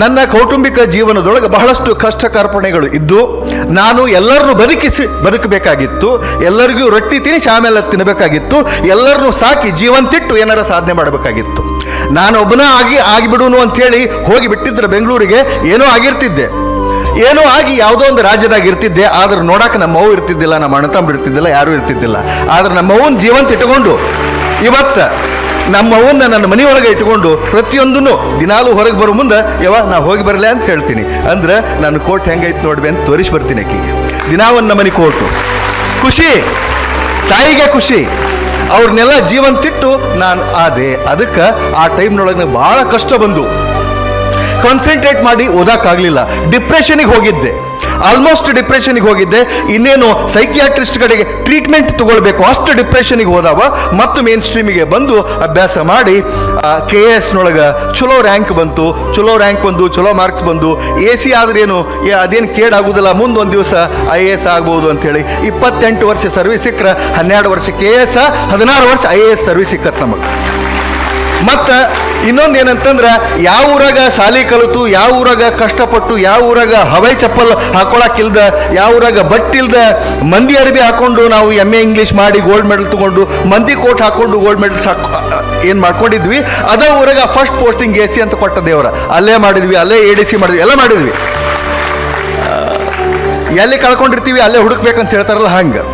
ನನ್ನ ಕೌಟುಂಬಿಕ ಜೀವನದೊಳಗೆ ಬಹಳಷ್ಟು ಕಷ್ಟ ಕಾರ್ಪಣ್ಯಗಳು ಇದ್ದು ನಾನು ಎಲ್ಲರನ್ನೂ ಬದುಕಬೇಕಾಗಿತ್ತು. ಎಲ್ಲರಿಗೂ ರೊಟ್ಟಿ ತಿನ್ನಿಸಿ ಆಮೇಲೆ ತಿನ್ನಬೇಕಾಗಿತ್ತು. ಎಲ್ಲರನ್ನೂ ಸಾಕಿ ಜೀವಂತಿಟ್ಟು ಏನಾರ ಸಾಧನೆ ಮಾಡಬೇಕಾಗಿತ್ತು. ನಾನು ಒಬ್ಬನ ಆಗಿಬಿಡುನು ಅಂಥೇಳಿ ಹೋಗಿ ಬಿಟ್ಟಿದ್ರೆ ಬೆಂಗಳೂರಿಗೆ ಏನೋ ಆಗಿರ್ತಿದ್ದೆ, ಏನೋ ಆಗಿ ಯಾವುದೋ ಒಂದು ರಾಜ್ಯದಾಗ ಇರ್ತಿದ್ದೆ. ಆದ್ರೆ ನೋಡಕ್ಕೆ ನಮ್ಮವ್ವ ಇರ್ತಿದ್ದಿಲ್ಲ, ನಮ್ಮ ಅಣ್ಣ ತಮ್ಮ ಇರ್ತಿದ್ದಿಲ್ಲ, ಯಾರೂ ಇರ್ತಿದ್ದಿಲ್ಲ. ಆದ್ರೆ ನಮ್ಮವ್ವನ ಜೀವಂತ ಇಟ್ಕೊಂಡು ಇವತ್ತು ನಮ್ಮವ್ವನ್ನ ನನ್ನ ಮನೆಯೊಳಗೆ ಇಟ್ಕೊಂಡು ಪ್ರತಿಯೊಂದನ್ನು ದಿನಾಲೂ ಹೊರಗೆ ಬರೋ ಮುಂದೆ ನಾ ಹೋಗಿ ಬರಲೇ ಅಂತ ಹೇಳ್ತೀನಿ. ಅಂದ್ರೆ ನನ್ನ ಕೋಟ್ ಹೆಂಗೈತೆ ನೋಡ್ಬಿ ಅಂತ ತೋರಿಸಿ ಬರ್ತೀನಿ ಆಕಿಗೆ. ದಿನಾ ಒಂದು ನಮ್ಮನೆ ಕೋಟು. ಖುಷಿ, ತಾಯಿಗೆ ಖುಷಿ. ಅವ್ರನ್ನೆಲ್ಲ ಜೀವಂತಿಟ್ಟು ನಾನು ಆದೆ. ಅದಕ್ಕೆ ಆ ಟೈಮ್ನೊಳಗೆ ಭಾಳ ಕಷ್ಟ ಬಂದು ಕಾನ್ಸಂಟ್ರೇಟ್ ಮಾಡಿ ಓದಕ್ಕಾಗಲಿಲ್ಲ. ಡಿಪ್ರೆಷನಿಗೆ ಹೋಗಿದ್ದೆ, ಆಲ್ಮೋಸ್ಟ್ ಡಿಪ್ರೆಷನಿಗೆ ಹೋಗಿದ್ದೆ. ಇನ್ನೇನು ಸೈಕಿಯಾಟ್ರಿಸ್ಟ್ ಕಡೆಗೆ ಟ್ರೀಟ್ಮೆಂಟ್ ತಗೊಳ್ಬೇಕು ಅಷ್ಟು ಡಿಪ್ರೆಷನಿಗೆ ಹೋದವ. ಮತ್ತು ಮೇನ್ ಸ್ಟ್ರೀಮಿಗೆ ಬಂದು ಅಭ್ಯಾಸ ಮಾಡಿ KS ಚಲೋ ರ್ಯಾಂಕ್ ಬಂತು. ಚಲೋ ರ್ಯಾಂಕ್ ಬಂದು ಚಲೋ ಮಾರ್ಕ್ಸ್ ಬಂದು AC ಆದ್ರೇನು ಅದೇನು ಕೇಡಾಗೋದಿಲ್ಲ, ಮುಂದೊಂದು ದಿವಸ IAS ಆಗ್ಬೋದು ಅಂಥೇಳಿ 28 ವರ್ಷ ಸರ್ವಿಸ್ ಸಿಕ್ಕರೆ 12 ವರ್ಷ KS, 16 ವರ್ಷ IAS ಸರ್ವಿಸ್ ಸಿಕ್ಕತ್ತೆ ನಮಗೆ. ಮತ್ತು ಇನ್ನೊಂದು ಏನಂತಂದ್ರೆ ಯಾವ ಊರಾಗ ಸಾಲಿ ಕಲಿತು, ಯಾವ ಊರಾಗ ಕಷ್ಟಪಟ್ಟು, ಯಾವ ಊರಾಗ ಹವಾಯಿ ಚಪ್ಪಲ್ ಹಾಕೊಳಕ್ಕಿಲ್ದ, ಯಾವ ಊರಾಗ ಬಟ್ಟಿಲ್ದ ಮಂದಿ ಅರಿವಿ ಹಾಕೊಂಡು ನಾವು MA ಇಂಗ್ಲೀಷ್ ಮಾಡಿ ಗೋಲ್ಡ್ ಮೆಡಲ್ ತಗೊಂಡು ಮಂದಿ ಕೋಟ್ ಹಾಕೊಂಡು ಗೋಲ್ಡ್ ಮೆಡಲ್ಸ್ ಏನು ಮಾಡ್ಕೊಂಡಿದ್ವಿ. ಅದೇ ಊರಾಗ ಫಸ್ಟ್ ಪೋಸ್ಟಿಂಗ್ AC ಅಂತ ಕೊಟ್ಟ ದೇವರ ಅಲ್ಲೇ ಮಾಡಿದ್ವಿ, ಅಲ್ಲೇ ADC ಮಾಡಿದ್ವಿ, ಎಲ್ಲ ಮಾಡಿದ್ವಿ. ಎಲ್ಲಿ ಕಳ್ಕೊಂಡಿರ್ತೀವಿ ಅಲ್ಲೇ ಹುಡುಕ್ಬೇಕಂತ ಹೇಳ್ತಾರಲ್ಲ ಹಂಗೆ.